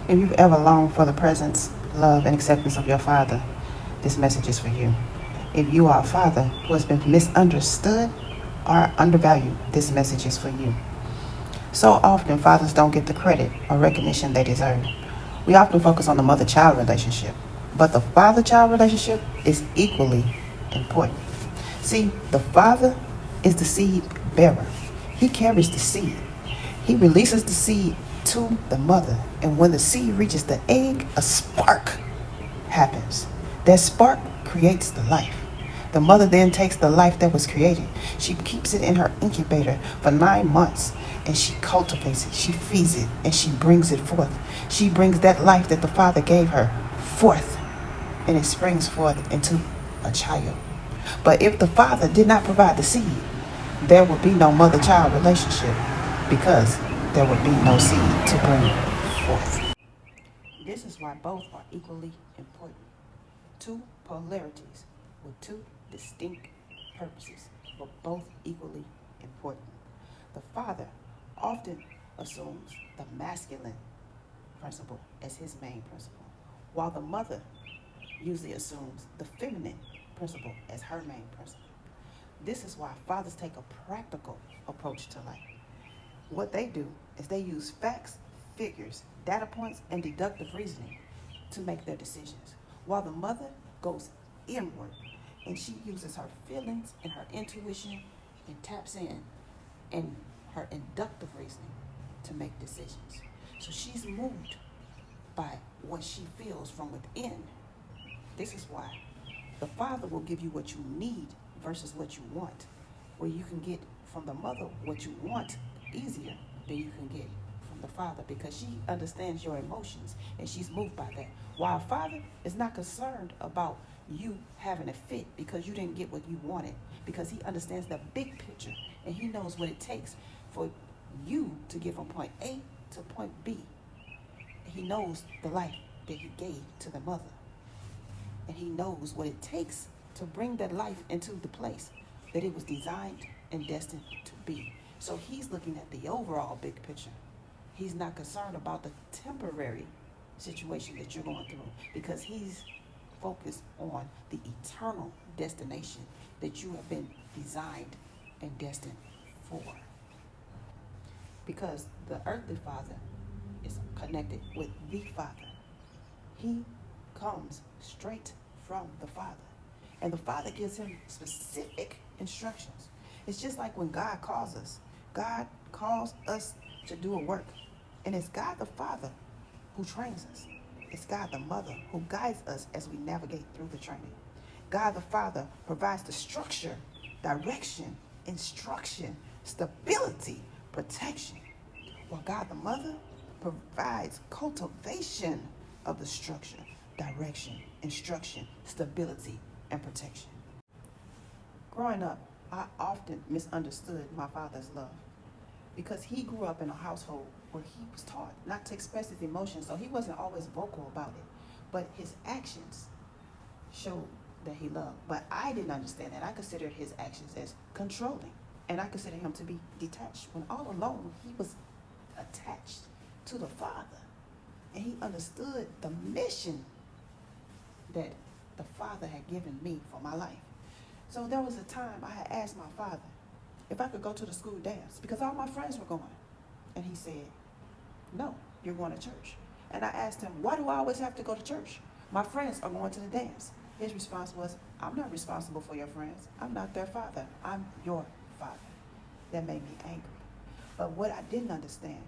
If you've ever longed for the presence, love, and acceptance of your father, this message is for you. If you are a father who has been misunderstood or undervalued, this message is for you. So often, fathers don't get the credit or recognition they deserve. We often focus on the mother-child relationship, but the father-child relationship is equally important. See, the father is the seed bearer. He carries the seed. He releases the seed to the mother, and when the seed reaches the egg, a spark happens. That spark creates the life. The mother then takes the life that was created. She keeps it in her incubator for 9 months, and she cultivates it, she feeds it, and she brings it forth. She brings that life that the father gave her forth, and it springs forth into a child. But if the father did not provide the seed, there would be no mother-child relationship because there would be no seed to bring forth. This is why both are equally important. Two polarities with two distinct purposes, but both equally important. The father often assumes the masculine principle as his main principle, while the mother usually assumes the feminine principle as her main principle. This is why fathers take a practical approach to life. What they do is they use facts, figures, data points, and deductive reasoning to make their decisions, while the mother goes inward and she uses her feelings and her intuition and taps in her inductive reasoning to make decisions. So she's moved by what she feels from within. This is why the father will give you what you need versus what you want, where you can get from the mother what you want easier than you can get from the father, because she understands your emotions and she's moved by that. While a father is not concerned about you having a fit because you didn't get what you wanted, because he understands the big picture and he knows what it takes for you to get from point A to point B. He knows the life that he gave to the mother, and he knows what it takes to bring that life into the place that it was designed and destined to be. So he's looking at the overall big picture. He's not concerned about the temporary situation that you're going through, because he's focused on the eternal destination that you have been designed and destined for. Because the earthly father is connected with the father. He comes straight from the father, and the father gives him specific instructions. It's just like when God calls us. God calls us to do a work, and it's God the Father who trains us. It's God the Mother who guides us as we navigate through the training. God the Father provides the structure, direction, instruction, stability, protection, while God the Mother provides cultivation of the structure, direction, instruction, stability, and protection. Growing up, I often misunderstood my father's love, because he grew up in a household where he was taught not to express his emotions, so he wasn't always vocal about it. But his actions showed that he loved. But I didn't understand that. I considered his actions as controlling, and I considered him to be detached, when all along he was attached to the Father, and he understood the mission that the Father had given me for my life. So there was a time I had asked my father if I could go to the school dance because all my friends were going. And he said, no, you're going to church. And I asked him, why do I always have to go to church? My friends are going to the dance. His response was, I'm not responsible for your friends. I'm not their father. I'm your father. That made me angry. But what I didn't understand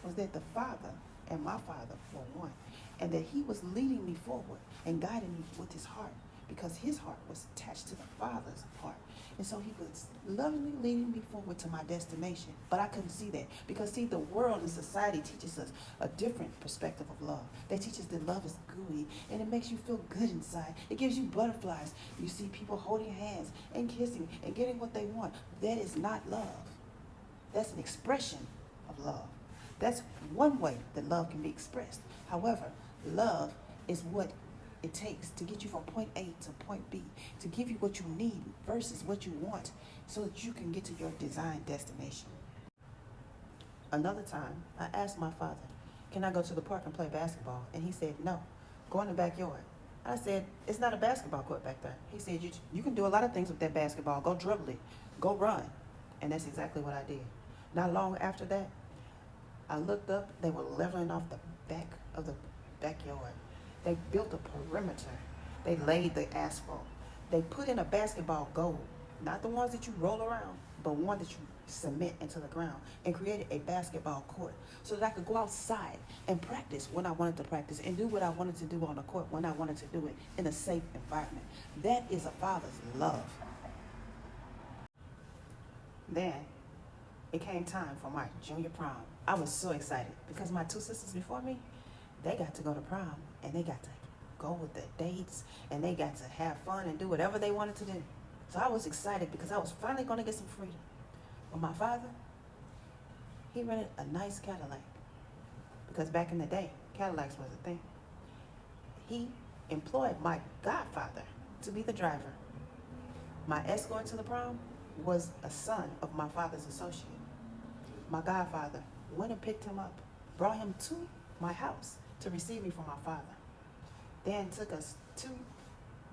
was that the father and my father were one, and that he was leading me forward and guiding me with his heart, because his heart was attached to the Father's heart. And so he was lovingly leading me forward to my destination. But I couldn't see that, because see, the world and society teaches us a different perspective of love. They teach us that love is gooey and it makes you feel good inside. It gives you butterflies. You see people holding hands and kissing and getting what they want. That is not love. That's an expression of love. That's one way that love can be expressed. However, love is what it takes to get you from point A to point B, to give you what you need versus what you want, so that you can get to your designed destination. Another time, I asked my father, can I go to the park and play basketball? And he said, no, go in the backyard. I said, it's not a basketball court back there. He said, you can do a lot of things with that basketball. Go dribble it, go run. And that's exactly what I did. Not long after that, I looked up, they were leveling off the back of the backyard. They built a perimeter. They laid the asphalt. They put in a basketball goal, not the ones that you roll around, but one that you cement into the ground, and created a basketball court so that I could go outside and practice when I wanted to practice and do what I wanted to do on the court when I wanted to do it in a safe environment. That is a father's love. Then it came time for my junior prom. I was so excited because my two sisters before me, they got to go to prom and they got to go with the dates and they got to have fun and do whatever they wanted to do. So I was excited because I was finally going to get some freedom. But my father, he rented a nice Cadillac because back in the day, Cadillacs was a thing. He employed my godfather to be the driver. My escort to the prom was a son of my father's associate. My godfather went and picked him up, brought him to my house to receive me from my father. Then took us to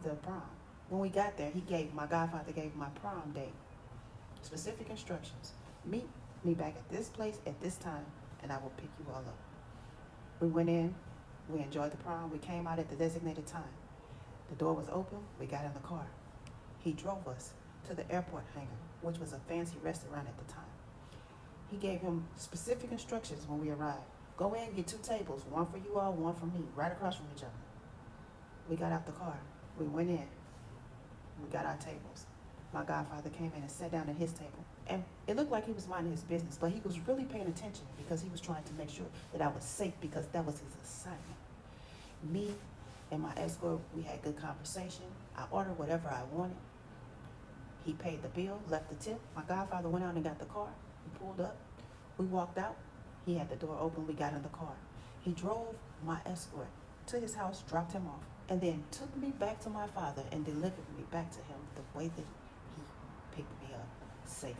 the prom. When we got there, my godfather gave my prom date specific instructions. Meet me back at this place at this time, and I will pick you all up. We went in, we enjoyed the prom, we came out at the designated time. The door was open, we got in the car. He drove us to the airport hangar, which was a fancy restaurant at the time. He gave him specific instructions when we arrived. Go in, get 2 tables, one for you all, one for me, right across from each other. We got out the car, we went in, we got our tables. My godfather came in and sat down at his table. And it looked like he was minding his business, but he was really paying attention because he was trying to make sure that I was safe because that was his assignment. Me and my escort, we had good conversation. I ordered whatever I wanted. He paid the bill, left the tip. My godfather went out and got the car. We pulled up. We walked out. He had the door open. We got in the car. He drove my escort to his house, dropped him off, and then took me back to my father and delivered me back to him the way that he picked me up safely.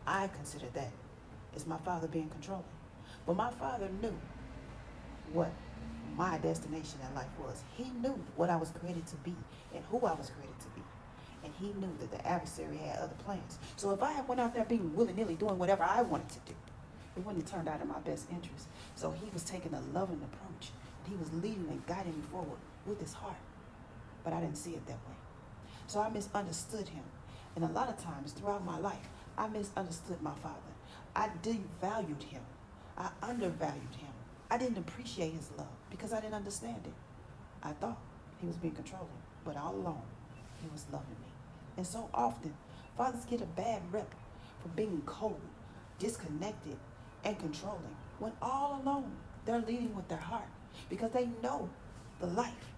I consider that as my father being controlling. But my father knew what my destination in life was. He knew what I was created to be and who I was created to be. And he knew that the adversary had other plans. So if I had went out there being willy-nilly doing whatever I wanted to do, it wouldn't have turned out in my best interest. So he was taking a loving approach. And he was leading and guiding me forward with his heart. But I didn't see it that way. So I misunderstood him. And a lot of times throughout my life, I misunderstood my father. I devalued him. I undervalued him. I didn't appreciate his love because I didn't understand it. I thought he was being controlling, but all along, he was loving me. And so often, fathers get a bad rep for being cold, disconnected, and controlling, when all along, they're leading with their heart because they know the life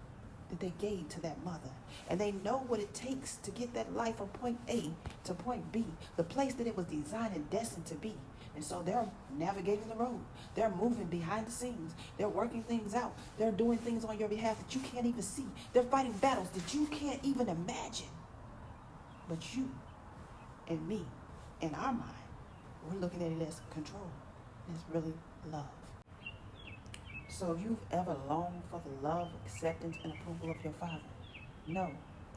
that they gave to that mother. And they know what it takes to get that life from point A to point B, the place that it was designed and destined to be. And so they're navigating the road. They're moving behind the scenes. They're working things out. They're doing things on your behalf that you can't even see. They're fighting battles that you can't even imagine. But you and me, in our mind, we're looking at it as control. It's really love. So if you've ever longed for the love, acceptance, and approval of your father, know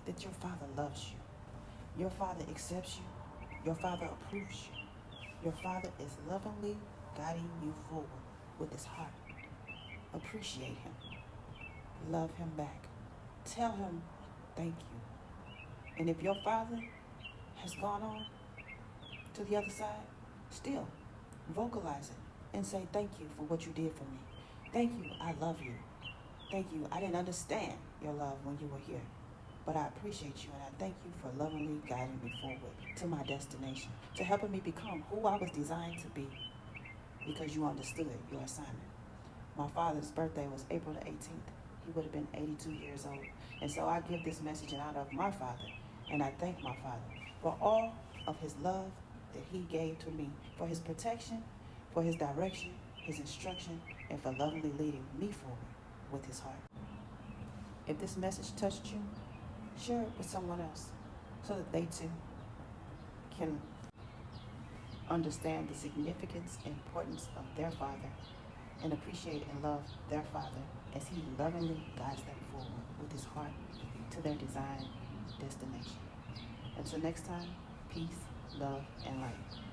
that your father loves you. Your father accepts you. Your father approves you. Your father is lovingly guiding you forward with his heart. Appreciate him. Love him back. Tell him thank you. And if your father has gone on to the other side, still vocalize it and say thank you for what you did for me. Thank you, I love you. Thank you, I didn't understand your love when you were here, but I appreciate you and I thank you for lovingly guiding me forward to my destination, to helping me become who I was designed to be because you understood your assignment. My father's birthday was April the 18th. He would have been 82 years old. And so I give this message in honor of my father, and I thank my father for all of his love that he gave to me, for his protection, for his direction, his instruction, and for lovingly leading me forward with his heart. If this message touched you, share it with someone else so that they too can understand the significance and importance of their father and appreciate and love their father as he lovingly guides them forward with his heart to their desired destination. Until next time, peace, love, and light.